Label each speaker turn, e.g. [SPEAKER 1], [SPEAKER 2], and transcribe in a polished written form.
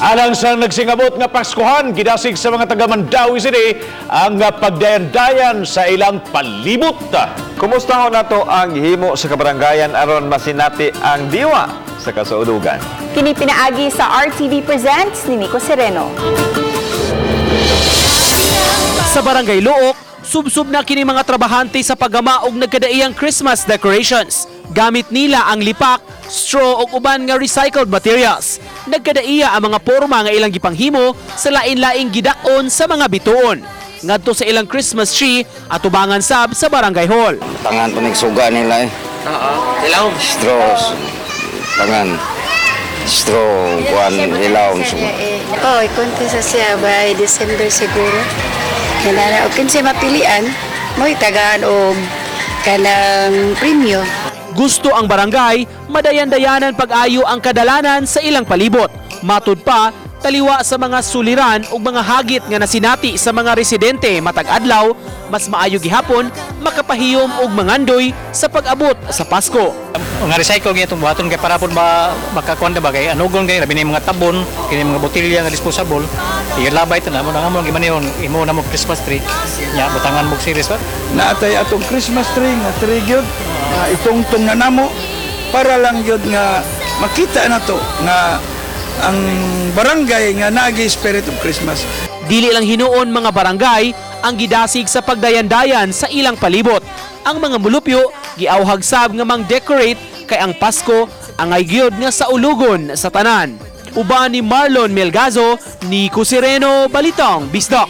[SPEAKER 1] Alang sa nagsingabot nga Paskuhan, gidasig sa mga taga Mandawi City ang pagdayan-dayan sa ilang palibot.
[SPEAKER 2] Kumusta ho na to ang himo sa kabarangayan aron masinati ang diwa sa kasaudugan?
[SPEAKER 3] Kini pinaagi sa RTV Presents ni Nico Sereno.
[SPEAKER 4] Sa Barangay Luok, subsub na kini mga trabahante sa paggama og nagkadaiyang Christmas decorations. Gamit nila ang lipak, straw ug uban nga recycled materials. Nagkadaiya ang mga porma nga ilang gipanghimo sa lain-laing gidakon sa mga bituon. Ngadto sa ilang Christmas tree at tubangan sab sa Barangay Hall.
[SPEAKER 5] Tangan po nagsuga nila eh.
[SPEAKER 4] Ilaw.
[SPEAKER 5] Straws. Tangan. Straw. Kuhan ilaw.
[SPEAKER 6] Oh, ikunti sa siya by December siguro. Kanana, o kinsa mapilian, mo itagaan o kanang premyo.
[SPEAKER 4] Gusto ang barangay, madayan-dayanan pag-ayo ang kadalanan sa ilang palibot. Matud pa, taliwa sa mga suliran ug mga hagit nga nasinati sa mga residente matag adlaw, mas maayo gihapon makapahiyom og mangandoy sa pag-abot sa Pasko.
[SPEAKER 7] Nga recycle gyud itong buhaton kay para pud makakuan na bagay anugon kay labi na yung mga tabon kini mga botelya nga disposable ilabay ta na mo nang gimanihon imo na mo Christmas tree nya butangan mo series ba
[SPEAKER 8] Naatay atong Christmas tree nga tree gyud itong na namo para lang gyud nga makita na to nga ang barangay nga naagi spirit of Christmas.
[SPEAKER 4] Dili lang hinuon mga barangay ang gidasig sa pagdayan-dayan sa ilang palibot. Ang mga mulupyo giawhag sab nga mang-decorate kay ang Pasko ang gyud nga sa ulugon sa tanan. Uban ni Marlon Melgazo, Nico Sereno, Balitang Bisdak.